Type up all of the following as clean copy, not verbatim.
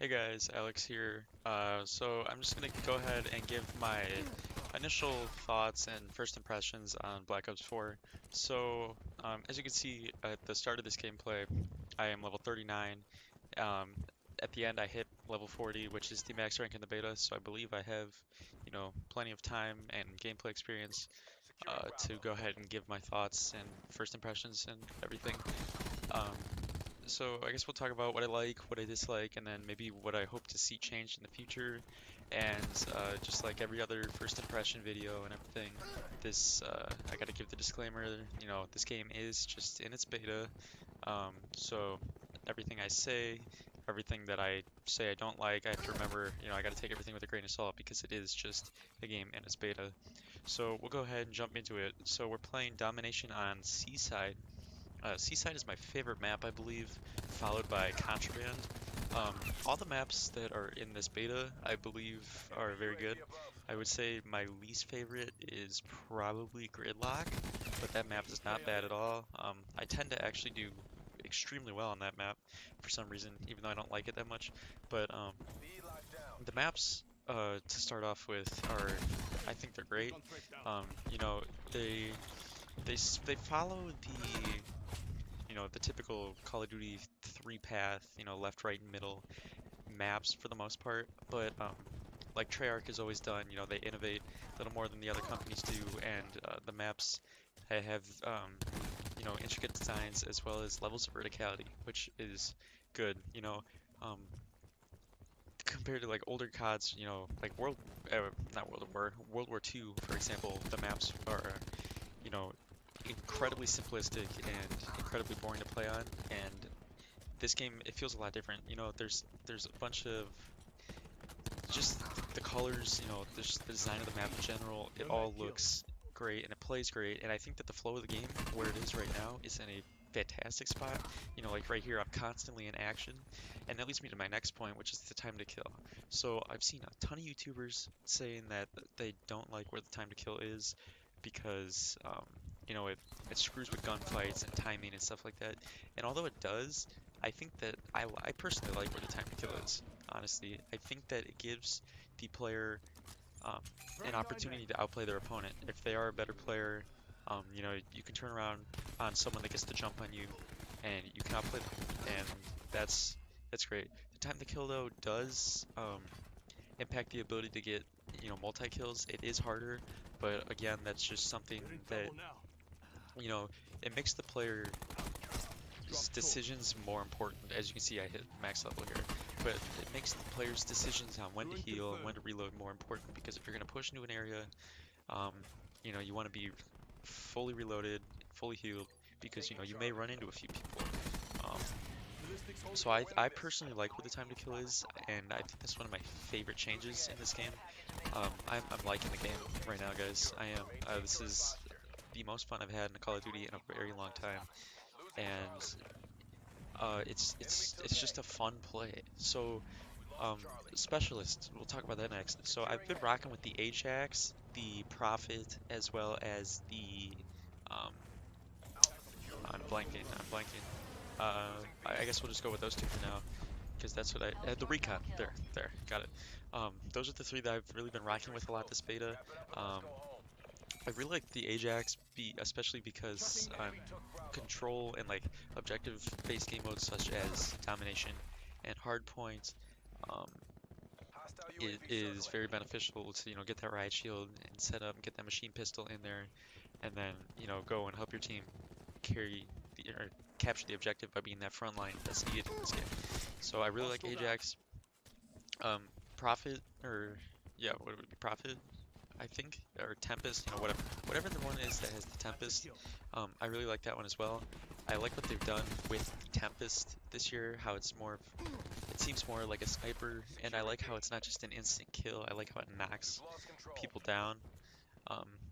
Hey guys, Alex here. So I'm just gonna go ahead and give my initial thoughts and first impressions on Black Ops 4. As you can see at the start of this gameplay, I am level 39. Um, at the end, I hit level 40, which is the max rank in the beta. So I believe I have, plenty of time and gameplay experience to go ahead and give my thoughts and first impressions and everything. Um, so I guess we'll talk about what I like, what I dislike, and then maybe what I hope to see changed in the future. And just like every other first impression video and everything, I gotta give the disclaimer, this game is just in its beta. So everything I say, everything that I say I don't like, I have to remember, I gotta take everything with a grain of salt because it is just a game in its beta. So we'll go ahead and jump into it. So we're playing Domination on Seaside. Seaside is my favorite map, I believe, followed by Contraband. All the maps that are in this beta, I believe, are very good. I would say my least favorite is probably Gridlock, but that map is not bad at all. I tend to actually do extremely well on that map for some reason, even though I don't like it that much. But the maps, to start off with, I think they're great. Um, you know, they they follow the typical Call of Duty three path, left, right, and middle maps for the most part. But like Treyarch has always done, they innovate a little more than the other companies do, and the maps have intricate designs as well as levels of verticality, which is good. Um, compared to like older CODs, like not World War II, for example, the maps are, you know, incredibly simplistic and incredibly boring to play on. And this game, it feels a lot different. There's a bunch of just the colors, just the design of the map in general. It all looks great and it plays great. And I think that the flow of the game, where it is right now, is in a fantastic spot. Like right here, I'm constantly in action, and that leads me to my next point, which is the time to kill. So I've seen a ton of YouTubers saying that they don't like where the time to kill is because it screws with gunfights and timing and stuff like that. And although it does, I think that I personally like where the time to kill is. Honestly, I think that it gives the player um, an opportunity to outplay their opponent. If they are a better player, you can turn around on someone that gets to jump on you, and you can outplay them, and that's great. The time to kill though does impact the ability to get multi kills. It is harder, but again, that's just something that you know it makes the player's decisions more important. As you can see, I hit max level here, but it makes the player's decisions on when to heal and when to reload more important because if you're going to push into an area, um, you want to be fully reloaded, fully healed because you may run into a few people. Um, so I personally like where the time to kill is, and I think that's one of my favorite changes in this game. I'm liking the game right now, guys. I am. This is the most fun I've had in a Call of Duty in a very long time, and it's just a fun play. So specialists, we'll talk about that next. So I've been rocking with the Ajax, the Prophet, as well as the um, I'm blanking. I guess we'll just go with those two for now, because that's what the Recon. There, got it. Those are the three that I've really been rocking with a lot this beta. Um, I really like the Ajax, especially because control and like objective-based game modes such as domination and hardpoint. Um, it is very beneficial to get that riot shield and set up and get that machine pistol in there, and then go and help your team carry or capture the objective by being that front line that's needed in this game. So I really like Ajax. Prophet, or yeah, what would it be? Prophet, I think, or Tempest, whatever the one is that has the Tempest. I really like that one as well. I like what they've done with the Tempest this year, how it seems more like a sniper, and I like how it's not just an instant kill. I like how it knocks people down.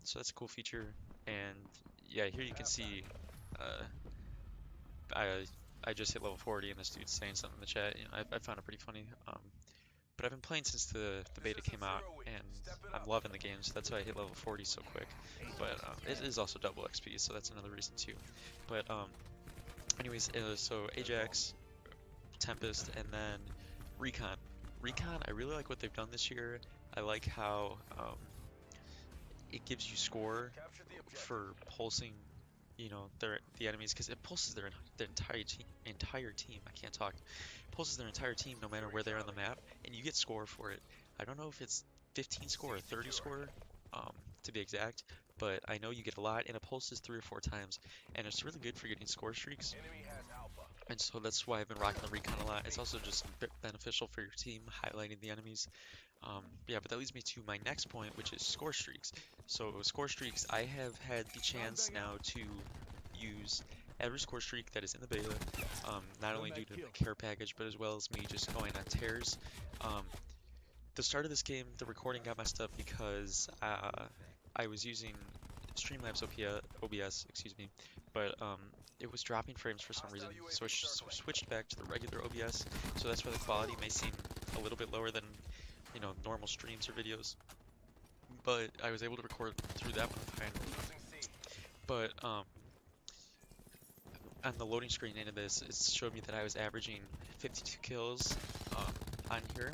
So that's a cool feature. And yeah, here you can see, uh, I I just hit level 40, and this dude's saying something in the chat. I found it pretty funny. But I've been playing since the beta came out, and I'm loving the game, so that's why I hit level 40 so quick. But it is also double XP, so that's another reason too. But anyways, so Ajax, Tempest, and then Recon. Recon, I really like what they've done this year. I like how it gives you score for pulsing, the enemies, because it pulses their entire team. I can't talk. Pulses their entire team no matter where they're on the map, and you get score for it. I don't know if it's 15 score or 30 score, um, to be exact, but I know you get a lot, and it pulses 3 or 4 times, and it's really good for getting score streaks. And so that's why I've been rocking the recon a lot. It's also just beneficial for your team, highlighting the enemies. Yeah, but that leads me to my next point, which is score streaks. So score streaks, I have had the chance now to use every score streak that is in the beta, not only due to the care package, but as well as me just going on tears. The start of this game, the recording got messed up because I was using Streamlabs OBS, excuse me, but it was dropping frames for some reason, so I switched back to the regular OBS. So that's why the quality may seem a little bit lower than normal streams or videos, but I was able to record through that one fine. But on the loading screen into this, it showed me that I was averaging 52 kills on here,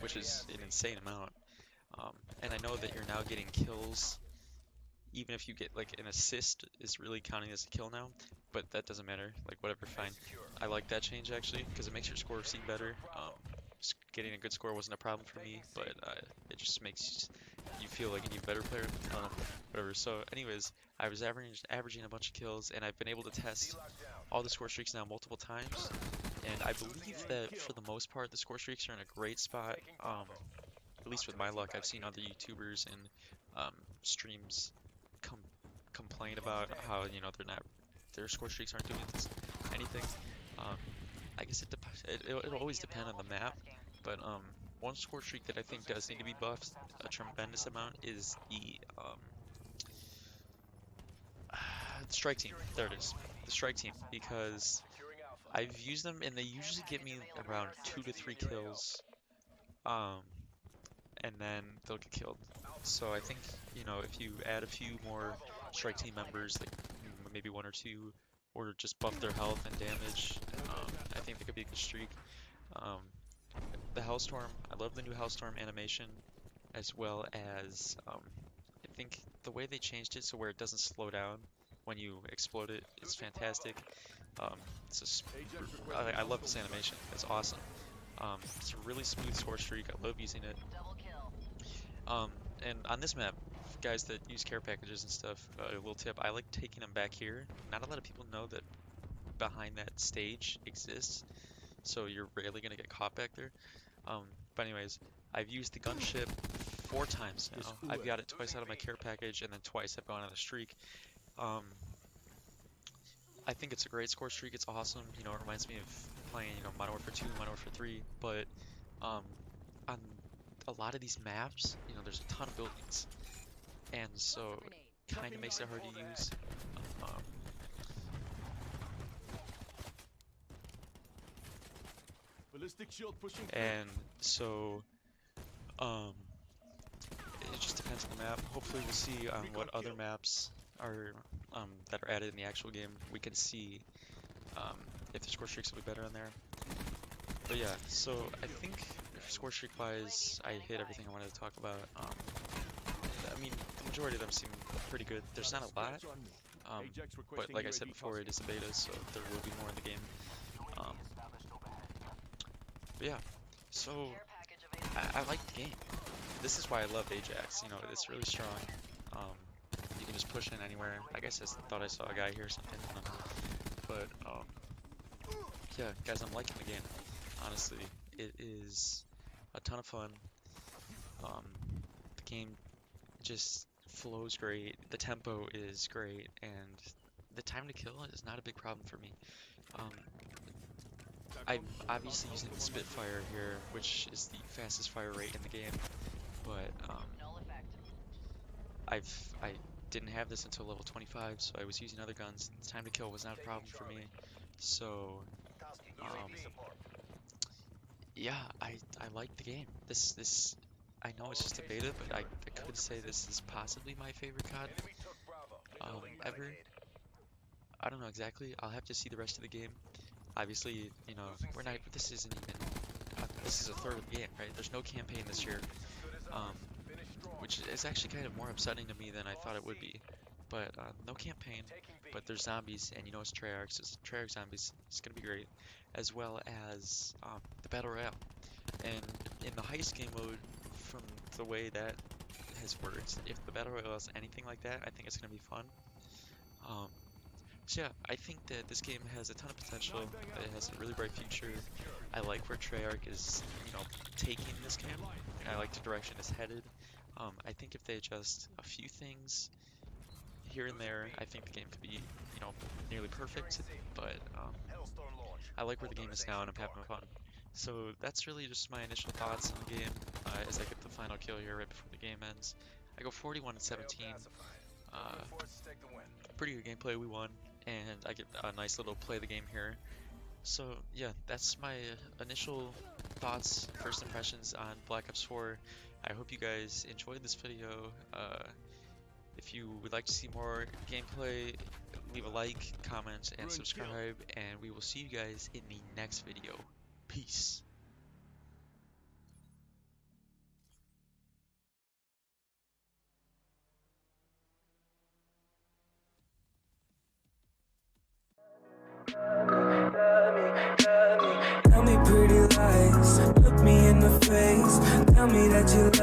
which is an insane amount. And I know that you're now getting kills, even if you get like an assist is really counting as a kill now, but that doesn't matter, like whatever, fine. I like that change actually, because it makes your score seem better. Getting a good score wasn't a problem for me, but it just makes you feel like an even better player. I don't know, whatever. So anyways, I was averaging a bunch of kills, and I've been able to test all the score streaks now multiple times, and I believe that for the most part the score streaks are in a great spot. At least with my luck, I've seen other YouTubers and streams complain about how their score streaks aren't doing anything. I guess it'll always depend on the map, but one score streak that I think does need to be buffed a tremendous amount is the strike team. There it is, the strike team, because I've used them and they usually get me around 2 to 3 kills, and then they'll get killed. So I think if you add a few more strike team members, like maybe 1 or 2, or just buff their health and damage, I think that could be a good streak. The Hellstorm, I love the new Hellstorm animation, as well as I think the way they changed it so where it doesn't slow down when you explode it is fantastic. I love this animation. It's awesome. It's a really smooth score streak. I love using it. And on this map, guys that use care packages and stuff, a little tip, I like taking them back here. Not a lot of people know that behind that stage exists, so you're rarely going to get caught back there. But anyways, I've used the gunship 4 times now. I've got it twice out of my care package, and then twice I've gone on a streak. I think it's a great score streak. It's awesome. It reminds me of playing, Modern Warfare 2, Modern Warfare 3. But on a lot of these maps, there's a ton of buildings, and so it kind of makes it hard to use. And so, it just depends on the map. Hopefully we'll see what other maps are that are added in the actual game. We can see if the score streaks will be better on there. But yeah, so I think score streak wise, I hit everything I wanted to talk about. I mean, the majority of them seem pretty good. There's not a lot, but like I said before, it is a beta, so there will be more in the game. But yeah, so I like the game. This is why I love Ajax. It's really strong. You can just push in anywhere. I guess I thought I saw a guy here or something. But yeah, guys, I'm liking the game. Honestly, it is a ton of fun. The game just flows great. The tempo is great, and the time to kill is not a big problem for me. I'm obviously using the Spitfire here, which is the fastest fire rate in the game, but I didn't have this until level 25, so I was using other guns. The time to kill was not a problem for me. So yeah, I like the game. This I know it's just a beta, but I could say this is possibly my favorite COD ever. I don't know exactly. I'll have to see the rest of the game. Obviously, we're not. This isn't even this is a third of the game, right? There's no campaign this year, um, which is actually kind of more upsetting to me than I thought it would be. But no campaign, but there's zombies, and you know it's Treyarch, so it's Treyarch zombies. It's gonna be great, as well as the battle royale. And in the heist game mode, from the way that has worked, if the battle royale is anything like that, I think it's gonna be fun. Um, so yeah, I think that this game has a ton of potential. It has a really bright future. I like where Treyarch is, you know, taking this game. I like the direction it's headed. I think if they adjust a few things here and there, I think the game could be, you know, nearly perfect. But I like where the game is now, and I'm having fun. So that's really just my initial thoughts on the game as I get the final kill here right before the game ends. I go 41-17. Pretty good gameplay, we won, and I get a nice little play the game here. So yeah, that's my initial thoughts, first impressions on Black Ops 4. I hope you guys enjoyed this video. If you would like to see more gameplay, leave a like, comment, and subscribe, and we will see you guys in the next video. Peace. Tell me pretty lies, look me in the face. Tell me that you